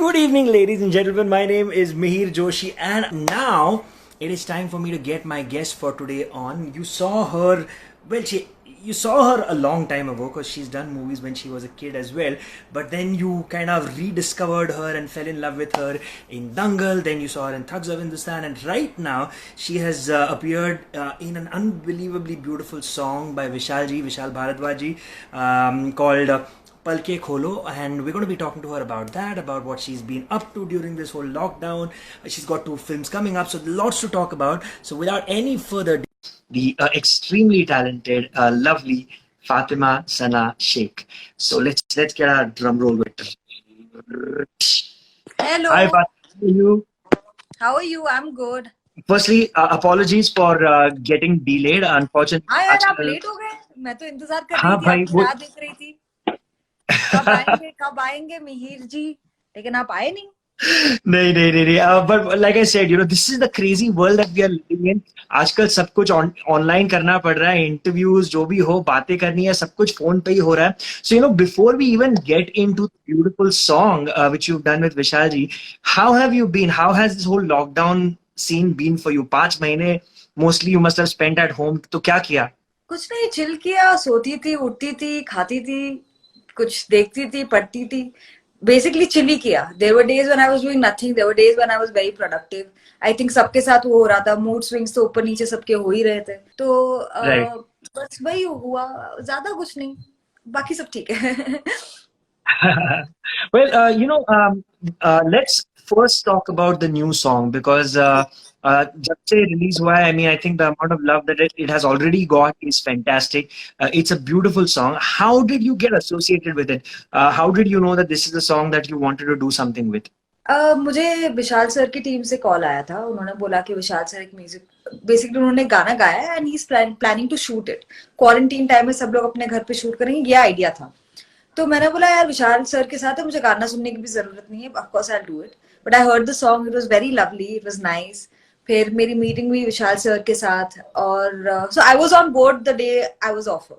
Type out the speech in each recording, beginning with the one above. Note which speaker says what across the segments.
Speaker 1: Good evening, ladies and gentlemen. My name is Mihir Joshi, and now it is time for me to get my guest for today on. You saw her, well, you saw her a long time ago because she's done movies when she was a kid as well. But then you kind of rediscovered her and fell in love with her in Dangal. Then you saw her in Thugs of Hindustan, and right now she has appeared in an unbelievably beautiful song by Vishal Bharadwaj called. Palke Kholo, and we're going to be talking to her about that, about what she's been up to during this whole lockdown. She's got 2 films coming up, so lots to talk about. So without any further ado, the extremely talented, lovely Fatima Sana Shaikh. So let's get our drum roll with her.
Speaker 2: Hello.
Speaker 1: Hi, Fatima. How are you?
Speaker 2: How are you? I'm good.
Speaker 1: Firstly, apologies for getting delayed. Unfortunately,
Speaker 2: हाँ यार, आप late हो गए. मैं तो इंतजार कर रही
Speaker 1: हाँ
Speaker 2: थी,
Speaker 1: भाई
Speaker 2: आपकी
Speaker 1: वो
Speaker 2: राह देख रही थी. कब आएंगे मिहिर जी, लेकिन आप आए नहीं.
Speaker 1: नहीं but like I said, this is the crazy world that we are living in. आजकल सब कुछ ऑनलाइन करना पड़ रहा है. इंटरव्यूज जो भी हो, बातें करनी है, सब कुछ फोन पे ही हो रहा है. So before we even get into the beautiful song which you've done with Vishal ji, how have you been? How has this whole lockdown scene been for you? 5 महीने mostly you must have spent at home. तो क्या किया?
Speaker 2: कुछ नहीं, chill किया. सोती थी, उठती थी, खाती थी, कुछ देखती थी, पढ़ती थी. बेसिकली चिल ही किया. There were days when I was doing nothing, there were days when I was very productive. I think सबके साथ वो हो रहा था. मूड स्विंग्स तो ऊपर नीचे सबके हो ही रहे थे. तो
Speaker 1: Right.
Speaker 2: बस वही हुआ, ज्यादा कुछ नहीं. बाकी सब ठीक है.
Speaker 1: Well, let's first talk about the new song because जब से release हुआ है, I mean, I think the amount of love that it has already got is fantastic. It's a beautiful song. How did you get associated with it? How did you know that this is the song that you wanted to do something with?
Speaker 2: मुझे Vishal sir की team से call आया था. उन्होंने बोला कि Vishal sir एक music, basically उन्होंने गाना गाया है and he is planning to shoot it. Quarantine time में सब लोग अपने घर पे शूट करेंगे, ये आइडिया था. तो मैंने बोला यार विशाल सर के साथ है, मुझे गाना सुनने की भी जरूरत नहीं है. Of course I will do it. But I heard the song, it was very lovely, it was nice. फिर मेरी मीटिंग हुई विशाल सर के साथ और so I was on board the day I was offered.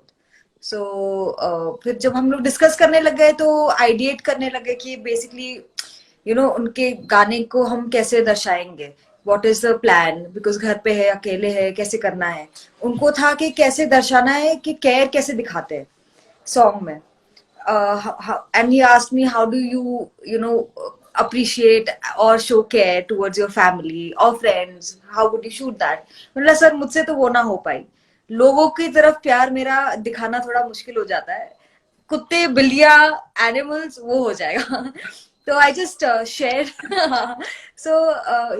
Speaker 2: So फिर जब हम लोग डिस्कस करने लग गए तो आइडिएट करने लगे कि बेसिकली उनके गाने को हम कैसे दर्शाएंगे, what is the plan, because घर पे है, अकेले है, कैसे करना है. उनको था कि कैसे दर्शाना है, कि केयर कैसे दिखाते हैं सॉन्ग में. And he asked me, how do you appreciate or show care towards your family or friends? How would you shoot that? मतलब सर मुझसे तो वो ना हो पाई. लोगों की तरफ प्यार मेरा दिखाना थोड़ा मुश्किल हो जाता है. कुत्ते, बिल्लियां, एनिमल्स वो हो जाएगा. So I just shared. So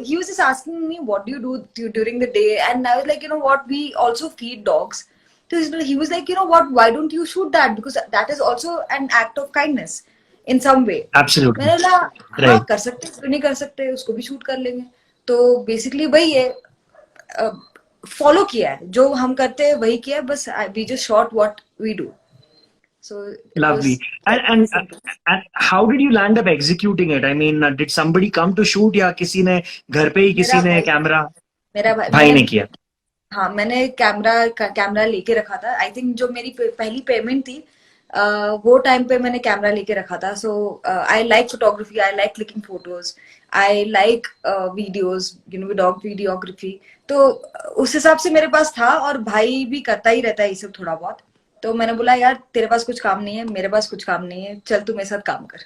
Speaker 2: he was just asking me, what do you do during the day? And I was like, what, we also feed dogs. So he was like, what, why don't you shoot that? Because that is also an act of kindness in some way.
Speaker 1: Absolutely.
Speaker 2: मैंने बोला हाँ
Speaker 1: Right.
Speaker 2: कर सकते, क्यों नहीं कर सकते, उसको भी शूट कर लेंगे. तो बेसिकली वही है, फॉलो किया है, जो हम करते हैं वही किया है. बस we just shot what we do. So it
Speaker 1: Lovely.
Speaker 2: was
Speaker 1: And how did you land up executing it? I mean, did somebody come to shoot या किसी ने घर पे ही किसी ने कैमरा
Speaker 2: मेरा
Speaker 1: भाई ने किया?
Speaker 2: हाँ, मैंने कैमरा लेके रखा था. आई थिंक जो मेरी पहली पेमेंट थी वो टाइम पे मैंने कैमरा लेके रखा था. So I like photography, I like clicking photos, I like videos, dog videography. तो उस हिसाब से मेरे पास था, और भाई भी करता ही रहता है ये सब थोड़ा बहुत. तो मैंने बोला यार तेरे पास कुछ काम नहीं है, मेरे पास कुछ काम नहीं है, चल तू मेरे साथ काम कर.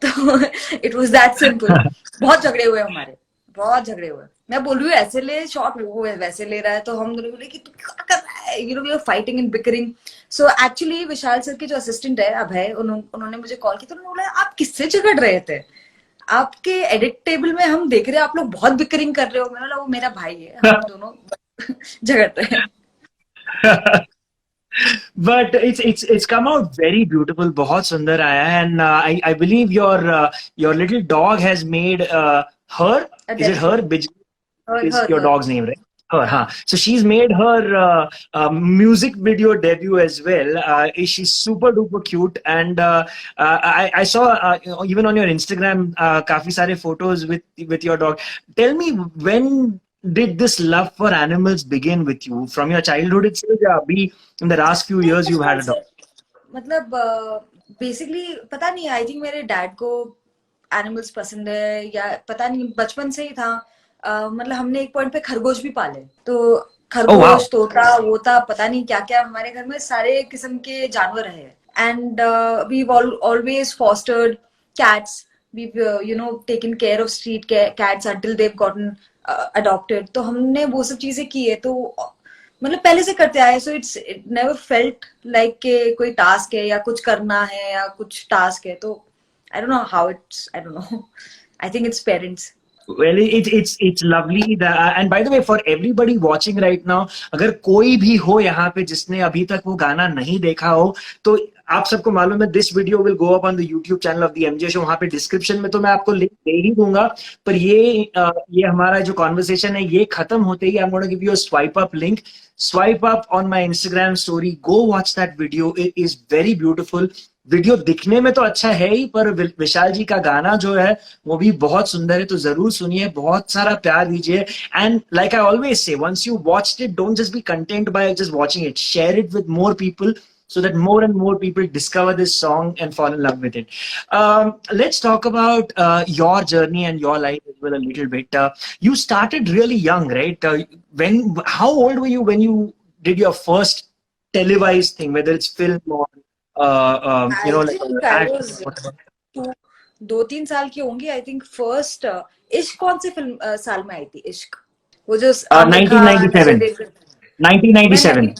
Speaker 2: तो इट वाज दैट सिंपल. बहुत झगड़े हुए हमारे, बहुत झगड़े हुए. मैं बोल रही हूँ ऐसे ले शॉट, वो वैसे ले रहा है. तो हम दोनों बोले कि तू क्या कर रहा है, we are fighting and bickering. So actually Vishal sir के जो असिस्टेंट है अभय, उन्होंने मुझे कॉल किया. तो उन्होंने बोला आप किससे झगड़ रहे थे, आपके एडिट टेबल में हम देख रहे हैं आप लोग बहुत बिकरिंग कर रहे हो. मैंने बोला वो मेरा भाई है, हम दोनों झगड़ते हैं.
Speaker 1: But it's come out very beautiful. बहुत सुंदर आया है. And I believe your little dog has made her. Is it her? Is your dog's name, right? Her, huh? So she's made her music video debut as well. She's super duper cute, and I saw even on your Instagram काफी सारे photos with your dog. Tell me, when did this love for animals begin with you? From your childhood itself, या अभी in the last few years you've had a dog?
Speaker 2: मतलब basically पता नहीं, I think मेरे dad को animals पसंद है या पता नहीं, बचपन से ही था। मतलब हमने एक पॉइंट पे खरगोश भी पाले, तो
Speaker 1: Oh wow.
Speaker 2: खरगोश, तोता, वोता, पता नहीं क्या क्या, हमारे घर में सारे किस्म के जानवर रहे। And we always fostered cats. We've taken care of street cats until they've gotten adopted. तो हमने वो सब चीजें की है, तो मतलब पहले से करते आए, so it never felt like के कोई टास्क है या कुछ करना है या कुछ टास्क है। तो I don't know how it's, I don't know, I think its parents.
Speaker 1: Well, it's lovely that, and by the way, for everybody watching right now, अगर कोई भी हो यहाँ पे जिसने अभी तक वो गाना नहीं देखा हो, तो आप सबको मालूम है this video will go up on the YouTube channel of the MJ show. वहां पे डिस्क्रिप्शन में तो मैं आपको लिंक दे ही दूंगा, पर ये हमारा जो कॉन्वर्सेशन है ये खत्म होते ही I am gonna give you a swipe up link. Swipe up on my Instagram story, go watch that video, it is very beautiful. Video दिखने में तो अच्छा है ही, पर विशाल जी का गाना जो है वो भी बहुत सुंदर है, तो जरूर सुनिए, बहुत सारा प्यार दीजिए। And like I always say, once you watched it, don't just be content by just watching it, share it with more people so that more and more people discover this song and fall in love with it. Let's talk about your journey and your life as well a little bit. You started really young, right? How old were you when you did your first televised thing, whether it's film or
Speaker 2: I
Speaker 1: like
Speaker 2: think I
Speaker 1: act,
Speaker 2: was
Speaker 1: whatever?
Speaker 2: 2-3 साल की होंगी, I think. First इश्क कौन से film साल में आई थी? इश्क, वो जो आमिर खान, अजय
Speaker 1: 1997.
Speaker 2: देवगन। मैं
Speaker 1: 1997.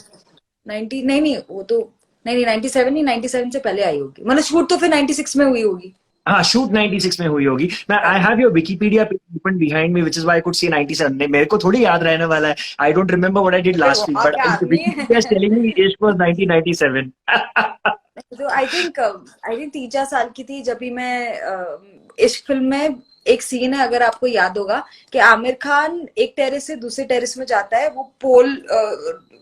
Speaker 2: 90 नहीं नहीं, वो तो नहीं नहीं, 97 नहीं, 97 से पहले आई होगी, मतलब शूट तो फिर 96 में हुई होगी।
Speaker 1: हाँ, शूट 96 में हुई होगी। मैं I have your Wikipedia page open behind me, which is why I could see 97। नहीं, मेरे को थोड़ी याद रहने वाला है। I don't remember what I did
Speaker 2: अरे
Speaker 1: लास्ट वीक,
Speaker 2: वाह,
Speaker 1: बट
Speaker 2: क्या आदमी
Speaker 1: विकिपीडिया इज
Speaker 2: है।
Speaker 1: Telling me it was 1997।
Speaker 2: तो आई थिंक 3-4 साल की थी जब भी मैं इश्क फिल्म में एक सीन है, अगर आपको याद होगा, कि आमिर खान एक टेरेस से दूसरे टेरेस में जाता है, वो पोल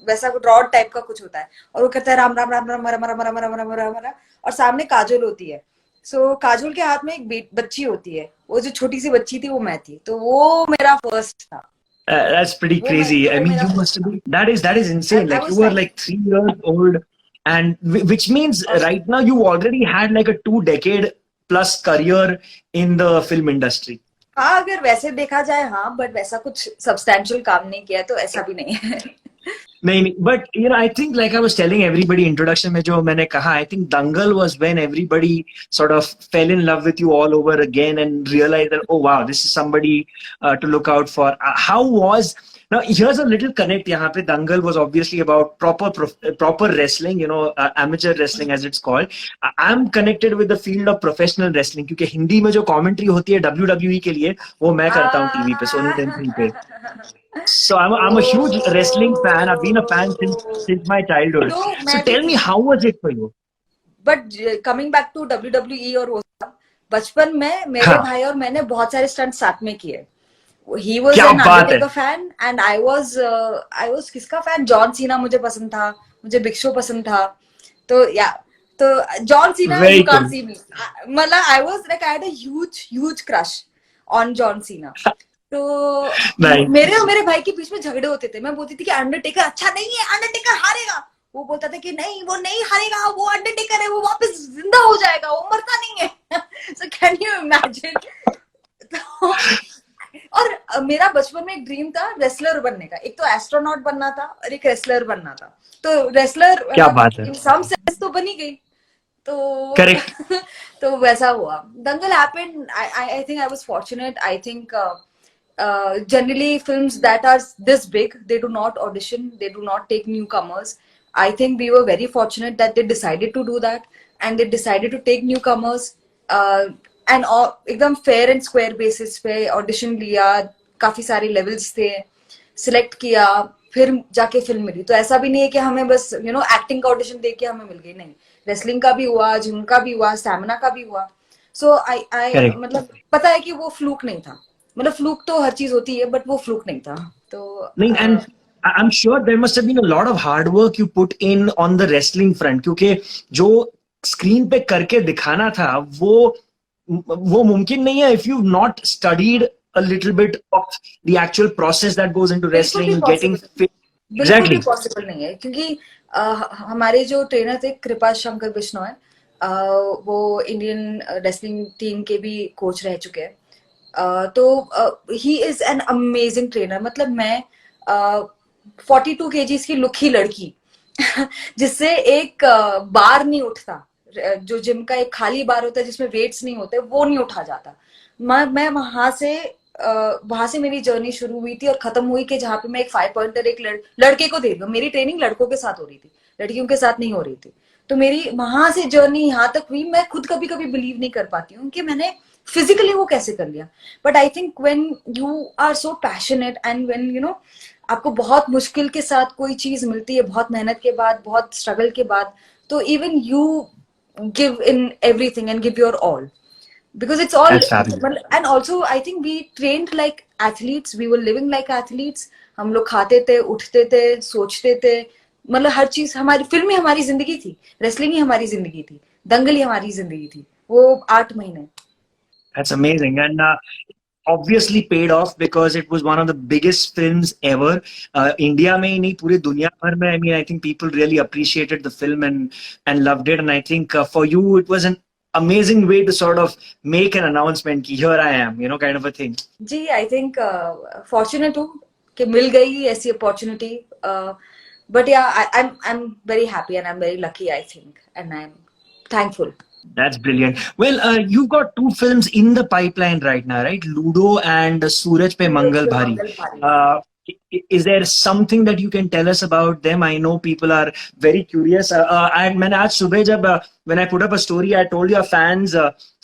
Speaker 2: वैसा रॉड टाइप का कुछ होता है, और वो कहता है राम राम राम राम राम राम राम राम राम राम राम, और सामने काजोल होती है। सो काजोल के हाथ में एक बच्ची होती है, वो जो छोटी सी बच्ची थी वो मैं थी, तो वो मेरा फर्स्ट था।
Speaker 1: That's pretty crazy. I
Speaker 2: वो
Speaker 1: mean,
Speaker 2: मेरा
Speaker 1: you must
Speaker 2: फर्स्ट
Speaker 1: have
Speaker 2: था।
Speaker 1: been. That is insane.
Speaker 2: I
Speaker 1: Like you
Speaker 2: was
Speaker 1: were
Speaker 2: 9।
Speaker 1: like 3 years old, and which means right now you already had like a 2 decade plus career in the film industry.
Speaker 2: हाँ, अगर वैसे देखा जाए, हाँ, but वैसा कुछ substantial काम नहीं किया, तो ऐसा भी नहीं है।
Speaker 1: नहीं नहीं, but I think like I was telling everybody introduction में जो मैंने कहा, I think Dangal was when everybody sort of fell in love with you all over again and realized that, oh wow, this is somebody to look out for. How was, now here's a little connect यहाँ पे. Dangal was obviously about proper wrestling, amateur wrestling as it's called. I'm connected with the field of professional wrestling क्योंकि हिंदी में जो commentary होती है WWE के लिए, वो मैं करता हूँ टीवी पे, सोनी टेन पे. So I'm a huge wrestling fan. I've been a fan since my childhood.
Speaker 2: तो
Speaker 1: So
Speaker 2: मैं भी
Speaker 1: tell me,
Speaker 2: थी,
Speaker 1: how was it for you?
Speaker 2: But coming back to WWE और वो सब, बचपन में मेरे
Speaker 1: हाँ,
Speaker 2: भाई और मैंने बहुत सारे स्टंट साथ में किए। ही वॉज
Speaker 1: क्या
Speaker 2: एन
Speaker 1: बात है.
Speaker 2: Undertaker fan and I was किसका फैन? जॉन सीना मुझे पसंद था, मुझे बिग शो पसंद था। तो या तो John Cena, you
Speaker 1: Very
Speaker 2: can't
Speaker 1: cool.
Speaker 2: सी मी, मतलब I was like, I had a huge huge crush on John Cena. तो
Speaker 1: Nice.
Speaker 2: मेरे और मेरे भाई के बीच में झगड़े होते थे। मैं बोलती थी कि अंडरटेकर अच्छा नहीं है, अंडरटेकर हारेगा। वो बोलता था कि नहीं, वो नहीं हारेगा, वो अंडरटेकर है, वो वापस जिंदा हो जाएगा, वो मरता नहीं है। So can you imagine? तो और मेरा बचपन में एक ड्रीम था रेसलर बनने का। एक तो एस्ट्रोनॉट बनना था और एक रेसलर बनना था। तो रेसलर
Speaker 1: क्या
Speaker 2: मतलब
Speaker 1: बात है.
Speaker 2: इन सम सेंस तो बनी गई। तो
Speaker 1: Correct.
Speaker 2: तो वैसा हुआ। Dangal happened, I think I was fortunate. I think generally films that are this big, they do not audition, they do not take newcomers. I think we were very fortunate that they decided to do that, and they decided to take newcomers, and एकदम fair and square basis पे audition लिया, काफी सारे levels थे, select किया, फिर जाके film मिली। तो ऐसा भी नहीं है कि हमें बस एक्टिंग का ऑडिशन दे के हमें मिल गई, नहीं, रेसलिंग का भी हुआ, जिम का भी हुआ, स्टैमिना का भी हुआ। सो आई
Speaker 1: Correct.
Speaker 2: मतलब पता है कि वो फ्लूक नहीं था। मतलब फ्लूक तो हर चीज होती है, बट वो फ्लूक नहीं था। तो
Speaker 1: नहीं, and I'm sure there must have been a lot of hard work you put in on the wrestling front क्योंकि जो स्क्रीन पे करके दिखाना था वो मुमकिन नहीं है if you've not studied a little bit of the actual process that goes into
Speaker 2: बिल्कुल भी
Speaker 1: wrestling, getting
Speaker 2: पॉसिबल,
Speaker 1: fit.
Speaker 2: बिल्कुल भी
Speaker 1: Exactly.
Speaker 2: पॉसिबल नहीं है, क्योंकि हमारे जो ट्रेनर थे कृपा शंकर बिश्नोई, वो इंडियन रेसलिंग टीम के भी कोच रह चुके हैं. तो he is an amazing trainer. मतलब मैं 42 kgs की लुकी लड़की जिससे एक बार नहीं उठता, जो जिम का एक खाली बार होता है जिसमें वेट्स नहीं होते, वो नहीं उठा जाता. मैं वहां से मेरी जर्नी शुरू हुई थी और खत्म हुई कि जहाँ पे मैं एक 5 पॉइंटर एक लड़के को दे रही हूँ. मेरी ट्रेनिंग लड़कों के साथ हो रही थी, लड़कियों के साथ नहीं हो रही थी. तो मेरी वहां से जर्नी यहाँ तक हुई. मैं खुद कभी कभी बिलीव नहीं कर पाती हूँ कि मैंने फिजिकली वो कैसे कर लिया. But I think when you are so passionate and when you know आपको बहुत मुश्किल के साथ कोई चीज मिलती है, बहुत मेहनत के बाद, बहुत स्ट्रगल के बाद, तो even you give in everything and give your all, because it's all.
Speaker 1: That's fabulous.
Speaker 2: And also I think we trained like athletes, we were living like athletes. हम लोग खाते थे, उठते थे, सोचते थे. मतलब हर चीज हमारी फिल्म ही हमारी जिंदगी थी, रेसलिंग ही हमारी जिंदगी थी, दंगल ही हमारी जिंदगी थी वो 8 महीने.
Speaker 1: That's amazing, and obviously paid off because it was one of the biggest films ever. India में ही नहीं, पूरे दुनिया भर में. I mean, I think people really appreciated the film and loved it. And I think for you, it was an amazing way to sort of make an announcement कि here I am, you know, kind of a thing.
Speaker 2: जी, I think fortunate हूँ कि मिल गई ऐसी opportunity. But या I'm very happy and I'm very lucky, I think, and I'm thankful.
Speaker 1: That's brilliant. Well, you've got 2 films in the pipeline right now, right? Ludo and Suraj Pe Mangal Bhari.
Speaker 2: मंगल भारी.
Speaker 1: Is there something that you can tell us about them? I know people are very curious. And मैंने आज सुबह जब when I put up a story, I told your fans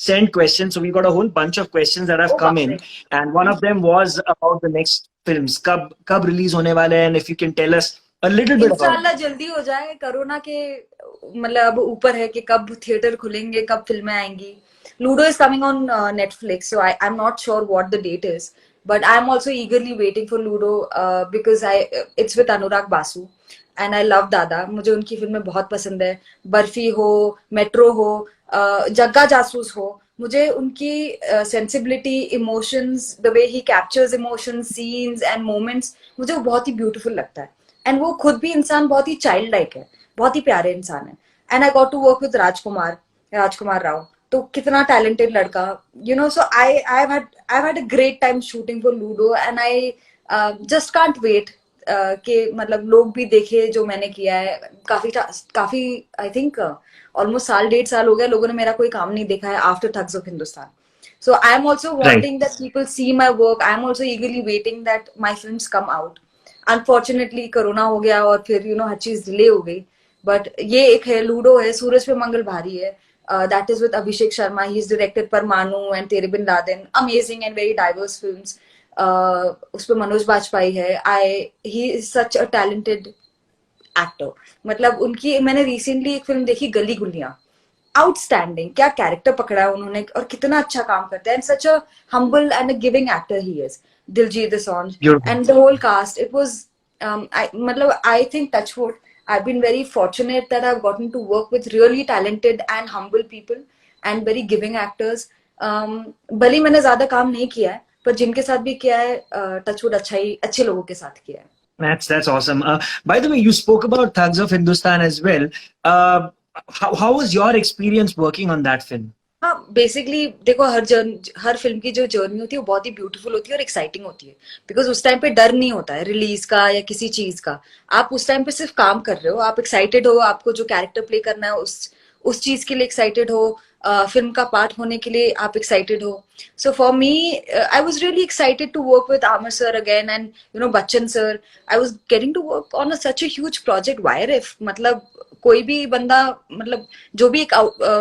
Speaker 1: send questions. So we got a whole bunch of questions that have come in, and one of them was about the next films. कब release होने वाले हैं? And if you can tell us a little bit about.
Speaker 2: इंशाल्लाह जल्दी हो जाए. Corona के मतलब अब ऊपर है कि कब थिएटर खुलेंगे, कब फिल्में आएंगी. Ludo is coming on Netflix, so I am not sure what the date is, but I am also eagerly waiting for Ludo because it's with Anurag Basu and I love दादा. मुझे उनकी फिल्में बहुत पसंद है. बर्फी हो, मेट्रो हो, जग्गा जासूस हो, मुझे उनकी sensibility, emotions, the way he captures emotions, scenes and moments, मुझे वो बहुत ही ब्यूटीफुल लगता है. एंड वो खुद भी इंसान बहुत ही चाइल्ड लाइक है, बहुत ही प्यारे इंसान है. And I got to work with Rajkummar Rao. तो कितना टैलेंटेड लड़का, you know. So I had a great time shooting for Ludo and I just can't wait कि मतलब लोग भी देखे जो मैंने किया है. काफी आई थिंक ऑलमोस्ट 1.5 साल हो गया लोगों ने मेरा कोई काम नहीं देखा है after thugs of Hindustan. So I am also wanting that people see my work. I am also eagerly waiting that my films come out. Unfortunately corona हो गया और फिर हर चीज डिले हो गई. बट ये एक है, लूडो है, सूरज पे मंगल भारी है. That is with Abhishek Sharma. He's directed Parmanu and Tere Bin Laden. Amazing and very diverse films. उस पे मनोज बाजपेयी है. He is such a talented actor. मतलब उनकी मैंने रिसेंटली एक फिल्म देखी, गली गुलियां. आउटस्टैंडिंग, क्या कैरेक्टर पकड़ा है उन्होंने और कितना अच्छा काम करता है. And such a humble and a giving actor he is. Diljit Dosanjh and the whole cast. It was मतलब I think touch wood, I've been very fortunate that I've gotten to work with really talented and humble people and very giving actors. भले मैंने ज्यादा काम नहीं किया है, पर जिनके साथ भी किया है टचवुड अच्छे लोगों के साथ किया है.
Speaker 1: That's awesome. By the way, you spoke about Thugs of Hindustan as well. How was your experience working on that film?
Speaker 2: हाँ, बेसिकली देखो, हर फिल्म की जो जर्नी होती है वो बहुत ही ब्यूटीफुल होती है और एक्साइटिंग होती है. बिकॉज उस टाइम पे डर नहीं होता है रिलीज का या किसी चीज का. आप उस टाइम पे सिर्फ काम कर रहे हो, आप एक्साइटेड हो, आपको जो कैरेक्टर प्ले करना है उस चीज के लिए एक्साइटेड हो, फिल्म का पार्ट होने के लिए आप एक्साइटेड हो. So for me I was really excited to work with Aamir sir again and Bachchan sir. I was getting to work on such a huge project. वायरफ मतलब कोई भी बंदा, मतलब जो भी एक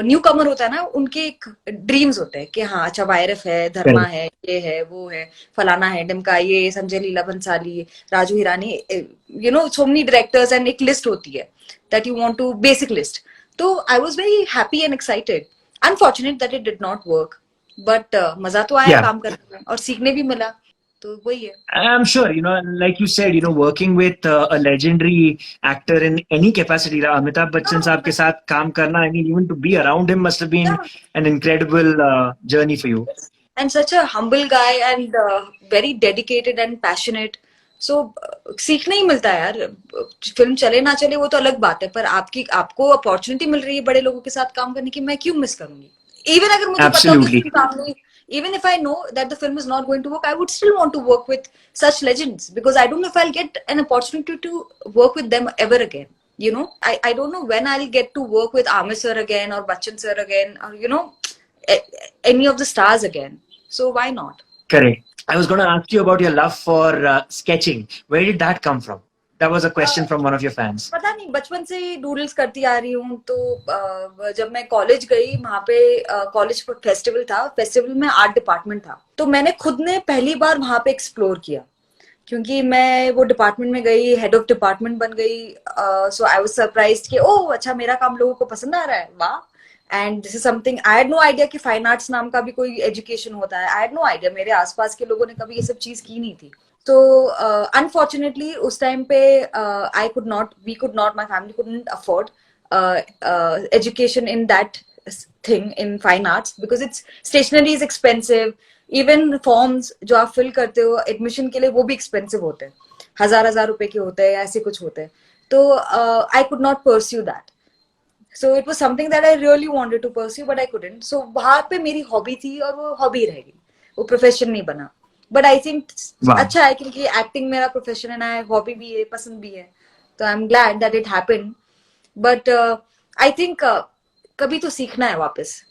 Speaker 2: न्यू कमर होता है ना, उनके एक ड्रीम्स होते हैं कि हाँ अच्छा वायरफ है, धर्मा है, ये है, वो है, फलाना है, डिमका, ये Sanjay Leela Bhansali, Raju Hirani, so many directors and एक लिस्ट होती है that you want to, basic list. तो I was very happy and excited. Unfortunate that it did not work, but मजा तो आया काम करने में और सीखने भी मिला. तो वही है.
Speaker 1: I'm sure, like you said, working with a legendary actor in any capacity, Amitabh Bachchan साहब के साथ काम करना, I mean, even to be around him must have been an incredible journey for you.
Speaker 2: And such a humble guy and very dedicated and passionate. सो सीखने ही मिलता है यार. Film चले ना चले वो तो अलग बात है, पर आपको अपॉर्चुनिटी मिल रही है बड़े लोगों के साथ काम करने की, मैं क्यों मिस करूंगी. इवन अगर मुझे पता हो कि
Speaker 1: Absolutely.
Speaker 2: फिल्म सामने, even if I know that the film is not going to work, I would still want to work with such legends, because I don't know if I'll get an opportunity to work with them ever again. I don't know when I'll get to work with Aamir sir again, or Bachchan sir again, or any of the stars again. So why not?
Speaker 1: Correct. I was going to ask you about your love for sketching. Where did that come from? That was a question from one of your fans.
Speaker 2: पता नहीं, बचपन से ही doodles करती आ रही हूँ. तो जब मैं कॉलेज गई, वहां पे कॉलेज फेस्टिवल था. फेस्टिवल में आर्ट डिपार्टमेंट था, तो मैंने खुद ने पहली बार वहां पे एक्सप्लोर किया, क्योंकि मैं वो डिपार्टमेंट में गई, हेड ऑफ डिपार्टमेंट बन गई. सो आई वाज सरप्राइज्ड कि ओह अच्छा, मेरा काम लोगों को पसंद आ रहा है, वाह. And this is something I had no idea कि फाइन आर्ट्स नाम का भी कोई एजुकेशन होता है. आई हैड नो आइडिया, मेरे आसपास के लोगों ने कभी ये सब चीज की नहीं थी. तो अनफॉर्चुनेटली उस टाइम पे we could not, my family couldn't afford education in that thing in fine arts, because it's stationery is expensive. Even forms जो आप फिल करते हो एडमिशन के लिए, वो भी एक्सपेंसिव होते हैं, हजार रुपए के होते हैं, ऐसे कुछ होते हैं. तो I could not pursue that. So it was something that I really wanted to pursue, but I couldn't. So वहां पे मेरी हॉबी थी, और वो हॉबी रह गई, वो प्रोफेशन नहीं बना. But I think
Speaker 1: Wow.
Speaker 2: अच्छा है, क्योंकि एक्टिंग मेरा प्रोफेशन है ना, हॉबी भी है, पसंद भी है. तो I am glad that it happened. But I think कभी तो सीखना है वापस.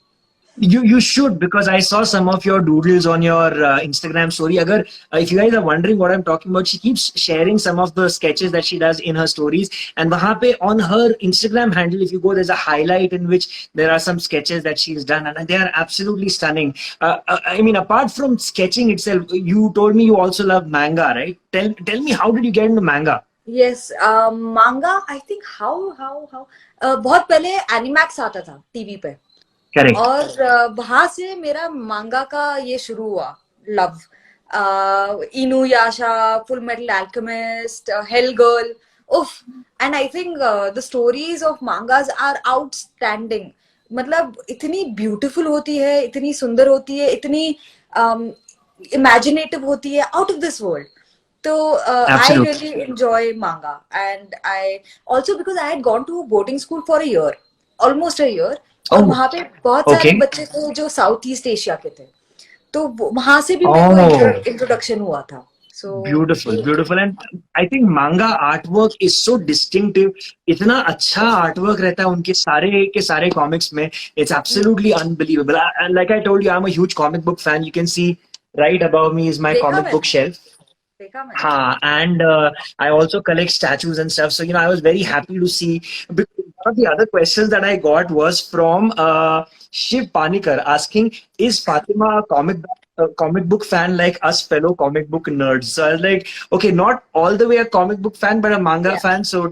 Speaker 1: You should, because I saw some of your doodles on your Instagram story. Agar if you guys are wondering what I'm talking about, she keeps sharing some of the sketches that she does in her stories. And wahan pe on her Instagram handle, if you go, there's a highlight in which there are some sketches that she's done, and they are absolutely stunning. I mean, apart from sketching itself, you told me you also love manga, right? Tell me, how did you get into manga?
Speaker 2: Yes, manga. I think how बहुत पहले Animax आता था TV पे,
Speaker 1: Correct.
Speaker 2: और वहां से मेरा मांगा का ये शुरू हुआ love. Inuyasha, full metal alchemist, hell girl, उफ. And I think the stories of mangas are outstanding. मतलब इतनी ब्यूटीफुल होती है, इतनी सुंदर होती है, इतनी इमेजिनेटिव होती है, out of this world. So I
Speaker 1: Absolutely.
Speaker 2: really enjoy manga, and I also, because I had gone to boarding school for a year, almost a year. और
Speaker 1: Oh,
Speaker 2: वहां पे बहुत सारे
Speaker 1: okay.
Speaker 2: बच्चे थे जो साउथ ईस्ट एशिया के थे, तो वहां से भी मेरे को
Speaker 1: Oh.
Speaker 2: इंट्रोडक्शन हुआ था. सो
Speaker 1: Beautiful, beautiful. And I think manga artwork is so distinctive. इतना अच्छा artwork रहता है उनके सारे के सारे comics में. It's absolutely unbelievable. And like I told you, I'm a huge comic book fan. You can see right above me is my
Speaker 2: देखा
Speaker 1: comic book
Speaker 2: मैंने,
Speaker 1: shelf.
Speaker 2: देखा मैंने.
Speaker 1: हाँ, and I also collect statues and stuff. So, I was very happy to see. Because one of the other questions that I got was from Shiv Panikar asking, is Fatima a comic book fan like us fellow comic book nerds? So I was like, okay, not all the way a comic book fan, but a manga
Speaker 2: Yeah.
Speaker 1: fan. So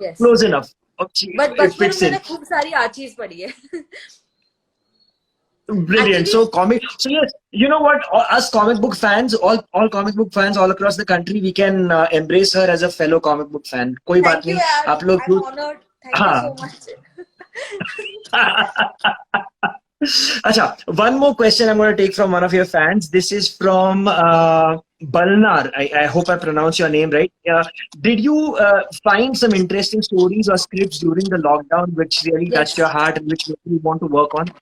Speaker 2: Yes.
Speaker 1: close enough.
Speaker 2: But
Speaker 1: It
Speaker 2: बचपन
Speaker 1: fits
Speaker 2: में
Speaker 1: in.
Speaker 2: मैंने खूब सारी Archies पढ़ी है.
Speaker 1: Brilliant.
Speaker 2: Actually,
Speaker 1: So yes, you know what? Us comic book fans, all comic book fans all across the country, we can embrace her as a fellow comic book fan. कोई बात
Speaker 2: thank you
Speaker 1: नहीं.
Speaker 2: यार,
Speaker 1: आप लोग
Speaker 2: I'm honored. Thank you so
Speaker 1: हाँ.
Speaker 2: much.
Speaker 1: Acha, one more question I'm going to take from one of your fans. This is from Balnar. I hope I pronounce your name right. Did you find some interesting stories or scripts during the lockdown which really touched your
Speaker 2: Yes.
Speaker 1: heart and which you want to work on?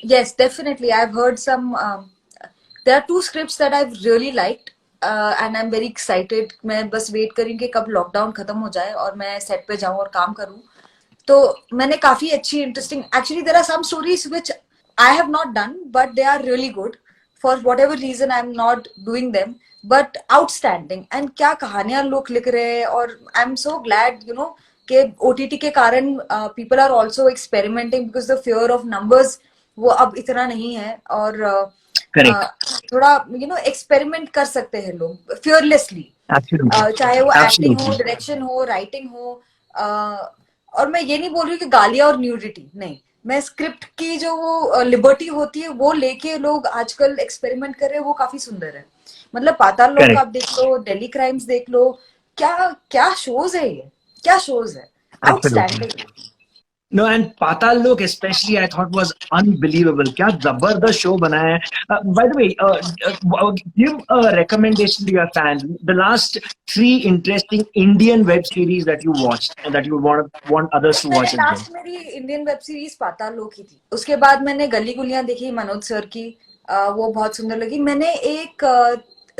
Speaker 2: Yes, definitely. I've heard some. There are two scripts that I've really liked, and I'm very excited. मैं बस wait कर रही हूँ कि कब lockdown खत्म हो जाए और मैं सेट पे जाऊँ और काम करूँ. तो मैंने काफी अच्छी interesting, actually there are some stories which I have not done, but they are really good. For whatever reason I am not doing them, but outstanding. And क्या कहानियां लोग लिख रहे हैं, और आई एम सो ग्लैड कि OTT के कारण people are also experimenting, because the fear of numbers वो अब इतना नहीं है. और
Speaker 1: Correct.
Speaker 2: थोड़ा एक्सपेरिमेंट कर सकते हैं लोग फियरलेसली,
Speaker 1: Absolutely.
Speaker 2: चाहे वो एक्टिंग हो,
Speaker 1: Absolutely.
Speaker 2: डायरेक्शन हो, राइटिंग हो. और मैं ये नहीं बोल रही हूँ कि गालियां और न्यूडिटी नहीं, मैं स्क्रिप्ट की जो वो लिबर्टी होती है वो लेके लोग आजकल एक्सपेरिमेंट कर रहे हैं, वो काफी सुंदर है. मतलब पाताल लोक
Speaker 1: Correct.
Speaker 2: आप देख लो, दिल्ली क्राइम्स देख लो, क्या क्या शोज है ये, क्या शोज है,
Speaker 1: Absolutely.
Speaker 2: Outstanding.
Speaker 1: No, and Patal Lok especially I thought was unbelievable. क्या जबरदस्त show बनाया है. By the way, give a recommendation to your fans. The last three interesting Indian web series that you watched and that you want others to
Speaker 2: मैंने
Speaker 1: watch as well.
Speaker 2: Last मेरी Indian web series पाताल लोक ही थी। उसके बाद मैंने गली गुलियां देखी Manoj sir की। वो बहुत सुंदर लगी। मैंने एक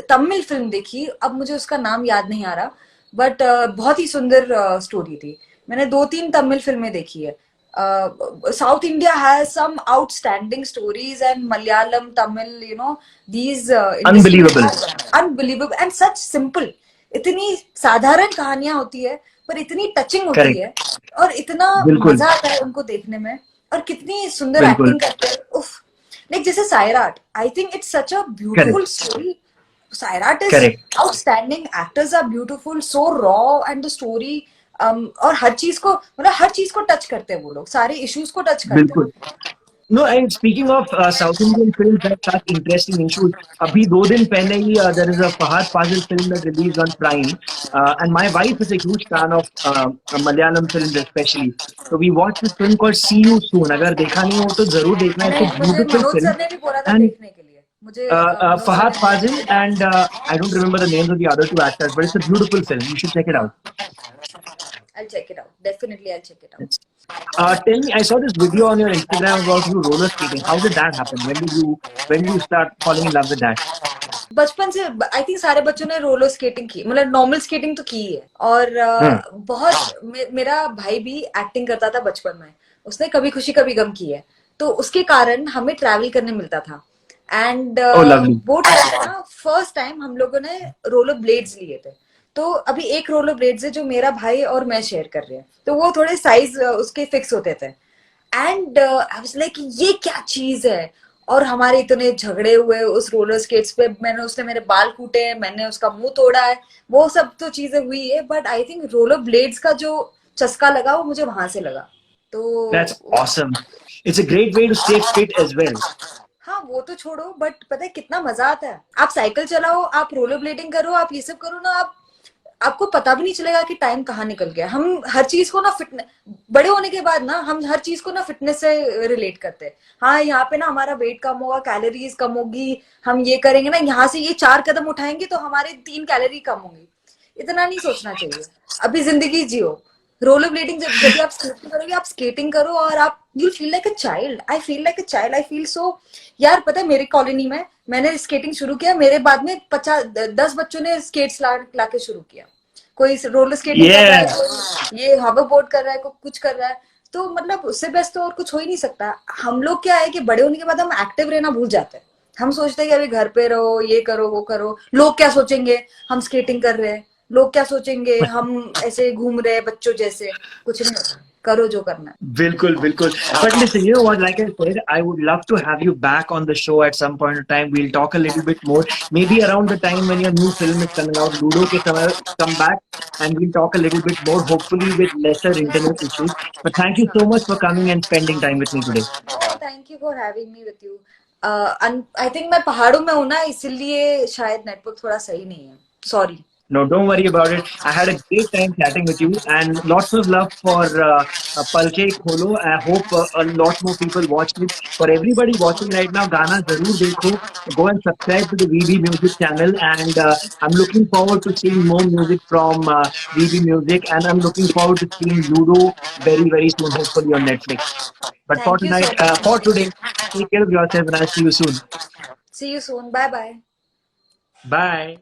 Speaker 2: तमिल फिल्म देखी, अब मुझे उसका नाम याद नहीं आ रहा, बट बहुत ही सुंदर स्टोरी थी। मैंने दो तीन तमिल फिल्में देखी है। South India has some outstanding stories and Malayalam Tamil, you know, these
Speaker 1: Unbelievable.
Speaker 2: Industries unbelievable and such simple. इतनी साधारण कहानियां होती है पर इतनी टचिंग होती
Speaker 1: Correct.
Speaker 2: है और इतना
Speaker 1: बिल्कुल.
Speaker 2: मजा आता है उनको देखने में। और कितनी सुंदर
Speaker 1: बिल्कुल.
Speaker 2: एक्टिंग करते हैं, उफ। लाइक जैसे Sairat, I think it's such a
Speaker 1: Correct.
Speaker 2: Beautiful story. Sairat is
Speaker 1: Correct.
Speaker 2: Outstanding, actors are beautiful, so raw and the story. और हर चीज को, मतलब हर चीज को टच करते हैं वो लोग, सारे इश्यूज को टच करते हैं।
Speaker 1: बिल्कुल. No, and speaking of South Indian films that have interesting issues, अभी 2 दिन पहले ही there is a Fahad Fazil film that released on Prime, and my wife is a huge fan of Malayalam films especially. So we watched this film called See You Soon. अगर देखा नहीं हो तो जरूर देखना.
Speaker 2: मैंने,
Speaker 1: It's a
Speaker 2: मुझे
Speaker 1: beautiful
Speaker 2: Manoj
Speaker 1: film,
Speaker 2: sir ने भी बोला था
Speaker 1: and
Speaker 2: देखने के लिए। मुझे मनोज सर
Speaker 1: Fahad
Speaker 2: ने बोला
Speaker 1: Fazil and I don't remember the names of the other two actors, but it's a beautiful film. You should check it
Speaker 2: हाँ,
Speaker 1: out.
Speaker 2: I'll check it out, definitely I'll check it out।
Speaker 1: It's, tell me, I saw this video on your Instagram about you roller skating. How did that happen? When did you start falling in love with that?
Speaker 2: बचपन से I think सारे बच्चों ने roller skating की, मतलब normal skating तो की है। और
Speaker 1: Hmm.
Speaker 2: बहुत मेरा भाई भी एक्टिंग करता था बचपन में। उसने कभी खुशी कभी गम की है, तो उसके कारण हमें ट्रैवल करने मिलता था। And
Speaker 1: Oh, lovely.
Speaker 2: वो टाइम ना, फर्स्ट टाइम हम लोगों ने रोलर ब्लेड्स लिए थे। तो अभी एक रोलर ब्लेड्स है जो मेरा भाई और मैं शेयर कर रहे हैं, तो वो थोड़े साइज उसके फिक्स होते थे। एंड आई वाज लाइक ये क्या चीज है। और हमारे इतने झगड़े हुए उस रोलर स्केट्स पे, मैंने, उसने मेरे बाल कूटे हैं, मैंने उसका मुंह तोड़ा है। वो सब तो चीजें हुई है, but I think roller blades का जो चस्का लगा वो मुझे वहां से लगा।
Speaker 1: That's
Speaker 2: तो
Speaker 1: awesome. It's a great way to stay fit as well.
Speaker 2: हाँ, वो तो छोड़ो, बट पता है कितना मजा आता है। आप साइकिल चलाओ, आप रोलर ब्लेडिंग करो, आप ये सब करो ना, आप आपको पता भी नहीं चलेगा कि टाइम कहाँ निकल गया। हम हर चीज को ना फिटनेस, बड़े होने के बाद ना हम हर चीज को ना फिटनेस से रिलेट करते हैं। हाँ, यहाँ पे ना हमारा वेट कम होगा, कैलोरीज कम होगी, हम ये करेंगे ना, यहाँ से ये 4 कदम उठाएंगे तो हमारे 3 कैलोरी कम होंगी। इतना नहीं सोचना चाहिए। अभी जिंदगी जियो। रोलर ब्लेडिंग, जब जब भी आप स्केटिंग करोगे, आप स्केटिंग करो और आप you feel like a child. I feel like a child, I feel so. यार पता है, मेरी कॉलोनी में मैंने स्केटिंग शुरू किया, मेरे बाद में 50-10 बच्चों ने स्केट्स ला के शुरू किया। कोई रोलर स्केटिंग कर रहा है,
Speaker 1: Yeah.
Speaker 2: कोई ये हॉवर बोर्ड कर रहा है, कोई कुछ कर रहा है। तो मतलब उससे बेस्ट तो और कुछ हो ही नहीं सकता। हम लोग क्या है कि बड़े होने के बाद हम एक्टिव रहना भूल जाते हैं। हम सोचते हैं कि अभी घर पे रहो, ये करो वो करो, लोग क्या सोचेंगे हम स्केटिंग कर रहे हैं, लोग क्या सोचेंगे हम ऐसे घूम रहे हैं बच्चों जैसे। कुछ नहीं होता, करो जो करना है।
Speaker 1: Bilkul, bilkul. But listen, you know what? Like I said, I would love to have you back on the show at some point of time. We'll talk a little bit more. Maybe around the time when your new film is coming out, Ludo ke samay, come back and we'll talk a little bit more, hopefully with lesser internet issues. But thank you so much for coming and spending time with me today.
Speaker 2: Thank you for having me with you. I think मैं पहाड़ों में हूं ना, इसलिए शायद network थोड़ा सही नहीं है। Sorry.
Speaker 1: No, don't worry about it. I had a great time chatting with you, and lots of love for Palke Kholo. I hope a lot more people watch it. For everybody watching right now, Gana Zarur Dekho. Go and subscribe to the VB Music channel, and I'm looking forward to seeing more music from VB Music, and I'm looking forward to seeing Ludo very, very soon, hopefully on Netflix. But for
Speaker 2: thank you
Speaker 1: tonight,
Speaker 2: so much.
Speaker 1: for today, take care of yourself, and I'll see you soon.
Speaker 2: See you soon, bye bye.
Speaker 1: Bye.